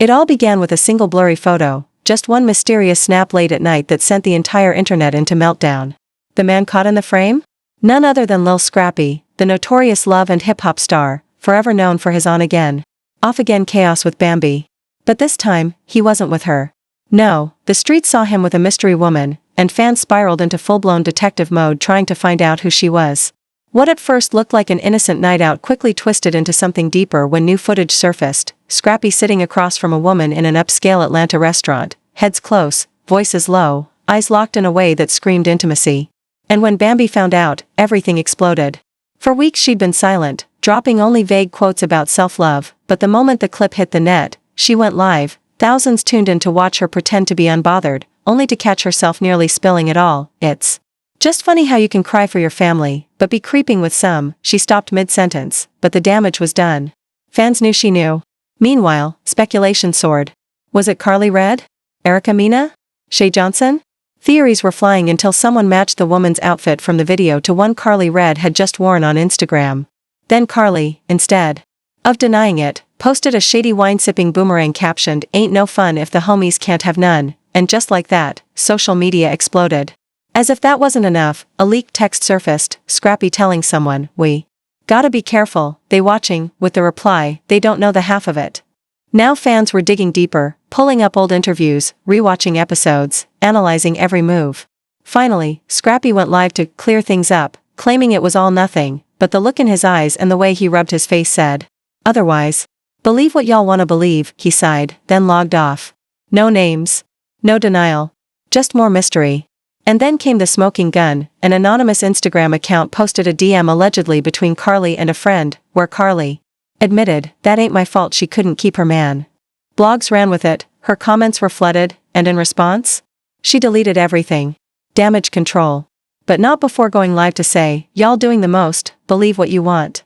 It all began with a single blurry photo, just one mysterious snap late at night that sent the entire internet into meltdown. The man caught in the frame? None other than Lil Scrappy, the notorious love and hip-hop star, forever known for his on-again, off-again chaos with Bambi. But this time, he wasn't with her. No, the streets saw him with a mystery woman, and fans spiraled into full-blown detective mode trying to find out who she was. What at first looked like an innocent night out quickly twisted into something deeper when new footage surfaced. Scrappy sitting across from a woman in an upscale Atlanta restaurant, heads close, voices low, eyes locked in a way that screamed intimacy. And when Bambi found out, everything exploded. For weeks she'd been silent, dropping only vague quotes about self-love, but the moment the clip hit the net, she went live. Thousands tuned in to watch her pretend to be unbothered, only to catch herself nearly spilling it all. It's just funny how you can cry for your family, but be creeping with some. She stopped mid-sentence, but the damage was done. Fans knew she knew. Meanwhile, speculation soared. Was it Carly Red? Erica Mena? Shay Johnson? Theories were flying until someone matched the woman's outfit from the video to one Carly Red had just worn on Instagram. Then Carly, instead of denying it, posted a shady wine-sipping boomerang captioned, "Ain't no fun if the homies can't have none," and just like that, social media exploded. As if that wasn't enough, a leaked text surfaced, Scrappy telling someone, "We gotta be careful, they watching," with the reply, "They don't know the half of it." Now fans were digging deeper, pulling up old interviews, rewatching episodes, analyzing every move. Finally, Scrappy went live to clear things up, claiming it was all nothing, but the look in his eyes and the way he rubbed his face said otherwise. "Believe what y'all wanna believe," he sighed, then logged off. No names. No denial. Just more mystery. And then came the smoking gun. An anonymous Instagram account posted a DM allegedly between Carly and a friend, where Carly admitted, "That ain't my fault she couldn't keep her man." Blogs ran with it, her comments were flooded, and in response, she deleted everything. Damage control. But not before going live to say, "Y'all doing the most, believe what you want."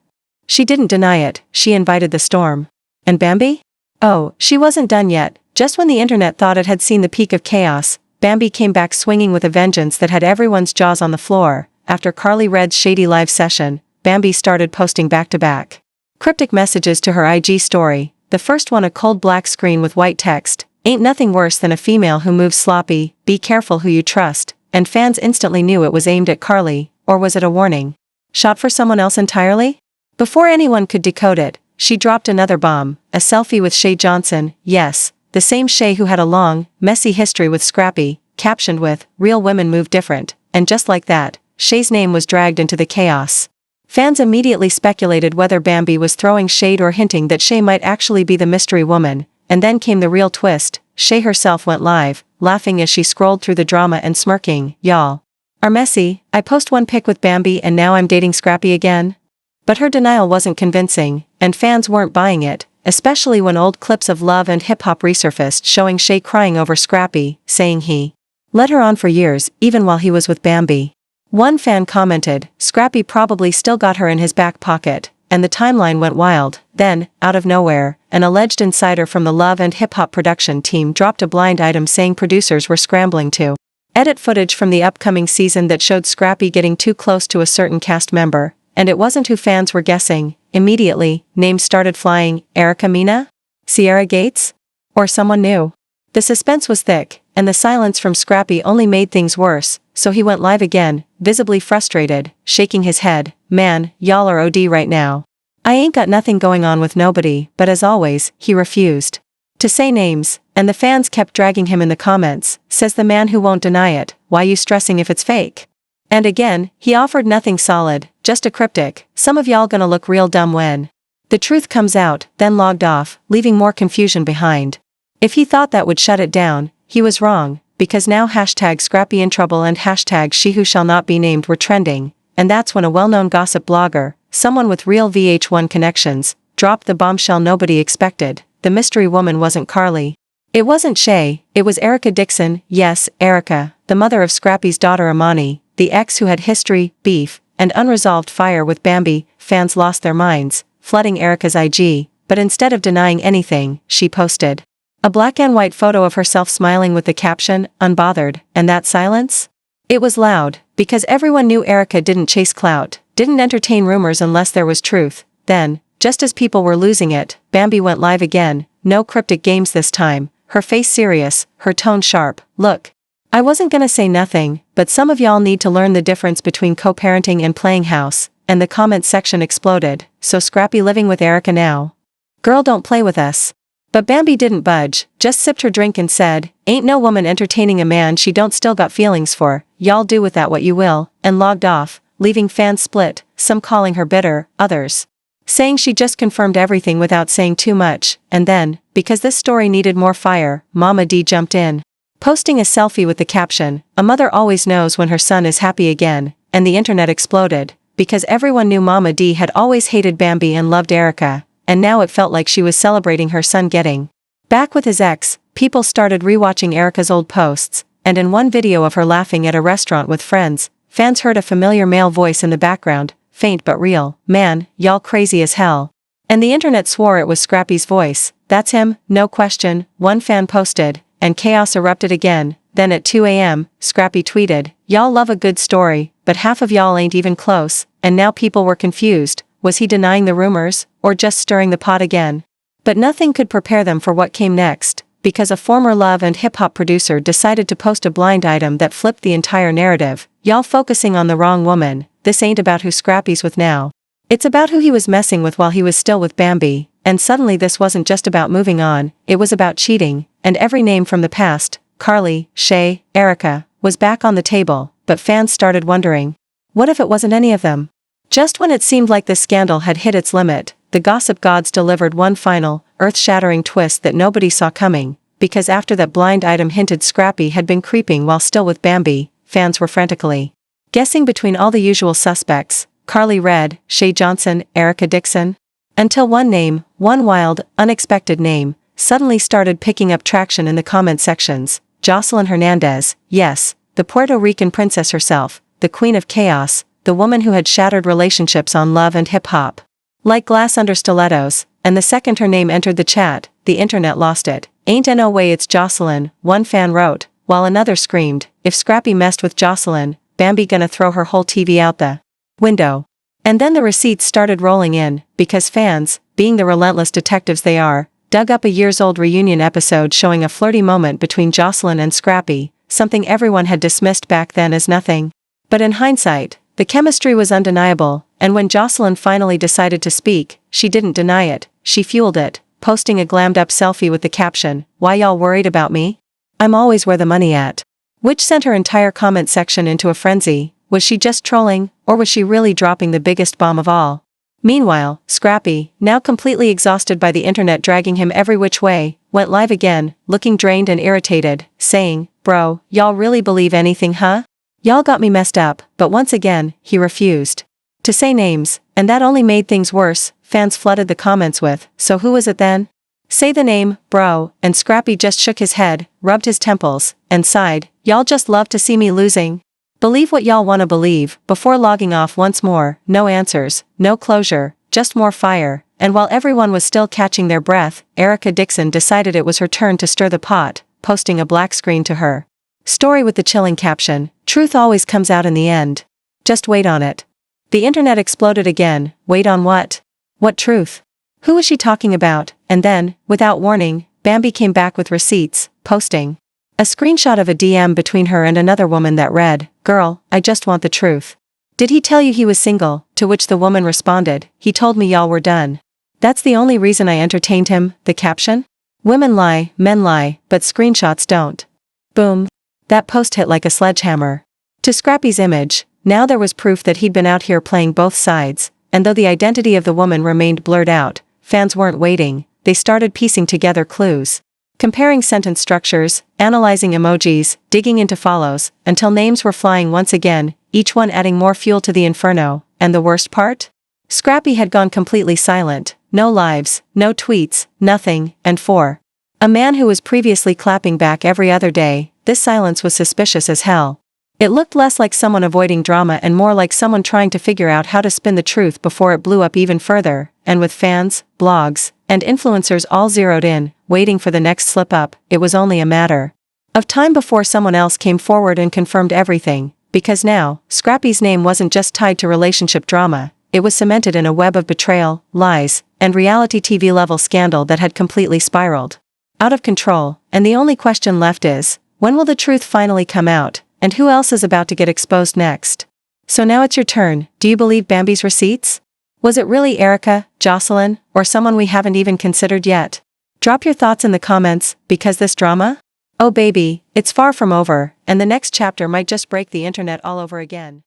She didn't deny it, she invited the storm. And Bambi? Oh, she wasn't done yet. Just when the internet thought it had seen the peak of chaos, Bambi came back swinging with a vengeance that had everyone's jaws on the floor. After Carly Red's shady live session, Bambi started posting back-to-back cryptic messages to her IG story, the first one a cold black screen with white text, "Ain't nothing worse than a female who moves sloppy, be careful who you trust," and fans instantly knew it was aimed at Carly, or was it a warning shot for someone else entirely? Before anyone could decode it, she dropped another bomb, a selfie with Shay Johnson, yes, the same Shay who had a long, messy history with Scrappy, captioned with, "Real women move different," and just like that, Shay's name was dragged into the chaos. Fans immediately speculated whether Bambi was throwing shade or hinting that Shay might actually be the mystery woman, and then came the real twist. Shay herself went live, laughing as she scrolled through the drama and smirking, "Y'all are messy, I post one pic with Bambi and now I'm dating Scrappy again?" But her denial wasn't convincing, and fans weren't buying it, especially when old clips of love and hip-hop resurfaced showing Shay crying over Scrappy, saying he led her on for years, even while he was with Bambi. One fan commented, "Scrappy probably still got her in his back pocket," and the timeline went wild. Then, out of nowhere, an alleged insider from the Love and Hip Hop production team dropped a blind item saying producers were scrambling to edit footage from the upcoming season that showed Scrappy getting too close to a certain cast member, and it wasn't who fans were guessing. Immediately, names started flying. Erica Mena? Sierra Gates? Or someone new? The suspense was thick, and the silence from Scrappy only made things worse, so he went live again, visibly frustrated, shaking his head, "Man, y'all are OD right now. I ain't got nothing going on with nobody," but as always, he refused to say names, and the fans kept dragging him in the comments, says the man who won't deny it, "Why you stressing if it's fake?" And again, he offered nothing solid, just a cryptic, "Some of y'all gonna look real dumb when the truth comes out," then logged off, leaving more confusion behind. If he thought that would shut it down, he was wrong, because now hashtag Scrappy in trouble and hashtag she who shall not be named were trending, and that's when a well-known gossip blogger, someone with real VH1 connections, dropped the bombshell nobody expected. The mystery woman wasn't Carly. It wasn't Shay, it was Erica Dixon, yes, Erica, the mother of Scrappy's daughter Amani, the ex who had history, beef, and unresolved fire with Bambi. Fans lost their minds, flooding Erica's IG, but instead of denying anything, she posted a black and white photo of herself smiling with the caption, "Unbothered," and that silence? It was loud, because everyone knew Erica didn't chase clout, didn't entertain rumors unless there was truth. Then, just as people were losing it, Bambi went live again, no cryptic games this time, her face serious, her tone sharp. Look. I wasn't gonna say nothing, but some of y'all need to learn the difference between co-parenting and playing house, and the comment section exploded. So Scrappy living with Erica now? Girl, don't play with us. But Bambi didn't budge, just sipped her drink and said, ain't no woman entertaining a man she don't still got feelings for, y'all do with that what you will, and logged off, leaving fans split, some calling her bitter, others saying she just confirmed everything without saying too much. And then, because this story needed more fire, Mama D jumped in, posting a selfie with the caption, "A mother always knows when her son is happy again," and the internet exploded, because everyone knew Mama D had always hated Bambi and loved Erica, and now it felt like she was celebrating her son getting back with his ex. People started rewatching Erica's old posts, and in one video of her laughing at a restaurant with friends, fans heard a familiar male voice in the background, faint but real, "Man, y'all crazy as hell." And the internet swore it was Scrappy's voice. "That's him, no question," one fan posted, and chaos erupted again. Then at 2 a.m., Scrappy tweeted, "Y'all love a good story, but half of y'all ain't even close," and now people were confused. Was he denying the rumors, or just stirring the pot again? But nothing could prepare them for what came next, because a former Love and Hip Hop producer decided to post a blind item that flipped the entire narrative. "Y'all focusing on the wrong woman. This ain't about who Scrappy's with now. It's about who he was messing with while he was still with Bambi." And suddenly this wasn't just about moving on, it was about cheating, and every name from the past, Carly, Shay, Erica, was back on the table, but fans started wondering, what if it wasn't any of them? Just when it seemed like the scandal had hit its limit, the gossip gods delivered one final, earth-shattering twist that nobody saw coming, because after that blind item hinted Scrappy had been creeping while still with Bambi, fans were frantically guessing between all the usual suspects, Carly Red, Shay Johnson, Erica Dixon, until one name, one wild, unexpected name, suddenly started picking up traction in the comment sections. Jocelyn Hernandez, yes, the Puerto Rican princess herself, the queen of chaos, the woman who had shattered relationships on Love and Hip Hop like glass under stilettos, and the second her name entered the chat, the internet lost it. "Ain't no way it's Jocelyn," one fan wrote, while another screamed, "If Scrappy messed with Jocelyn, Bambi gonna throw her whole TV out the window." And then the receipts started rolling in, because fans, being the relentless detectives they are, dug up a years-old reunion episode showing a flirty moment between Jocelyn and Scrappy, something everyone had dismissed back then as nothing. But in hindsight, the chemistry was undeniable, and when Jocelyn finally decided to speak, she didn't deny it, she fueled it, posting a glammed-up selfie with the caption, "Why y'all worried about me? I'm always where the money at." Which sent her entire comment section into a frenzy. Was she just trolling, or was she really dropping the biggest bomb of all? Meanwhile, Scrappy, now completely exhausted by the internet dragging him every which way, went live again, looking drained and irritated, saying, "Bro, y'all really believe anything, huh? Y'all got me messed up." But once again, he refused to say names, and that only made things worse. Fans flooded the comments with, "So who was it then? Say the name, bro," and Scrappy just shook his head, rubbed his temples, and sighed, "Y'all just love to see me losing. Believe what y'all wanna believe," before logging off once more. No answers, no closure, just more fire. And while everyone was still catching their breath, Erica Dixon decided it was her turn to stir the pot, posting a black screen to her story with the chilling caption, "Truth always comes out in the end. Just wait on it." The internet exploded again. Wait on what? What truth? Who was she talking about? And then, without warning, Bambi came back with receipts, posting a screenshot of a DM between her and another woman that read, "Girl, I just want the truth. Did he tell you he was single?" To which the woman responded, "He told me y'all were done. That's the only reason I entertained him." The caption? "Women lie, men lie, but screenshots don't." Boom. That post hit like a sledgehammer to Scrappy's image. Now there was proof that he'd been out here playing both sides, and though the identity of the woman remained blurred out, fans weren't waiting. They started piecing together clues, comparing sentence structures, analyzing emojis, digging into follows, until names were flying once again, each one adding more fuel to the inferno. And the worst part? Scrappy had gone completely silent, no lives, no tweets, nothing, and for a man who was previously clapping back every other day, this silence was suspicious as hell. It looked less like someone avoiding drama and more like someone trying to figure out how to spin the truth before it blew up even further, and with fans, blogs, and influencers all zeroed in, waiting for the next slip-up, it was only a matter of time before someone else came forward and confirmed everything, because now, Scrappy's name wasn't just tied to relationship drama, it was cemented in a web of betrayal, lies, and reality TV level scandal that had completely spiraled out of control, and the only question left is, when will the truth finally come out, and who else is about to get exposed next? So now it's your turn. Do you believe Bambi's receipts? Was it really Erica, Jocelyn, or someone we haven't even considered yet? Drop your thoughts in the comments, because this drama? Oh baby, it's far from over, and the next chapter might just break the internet all over again.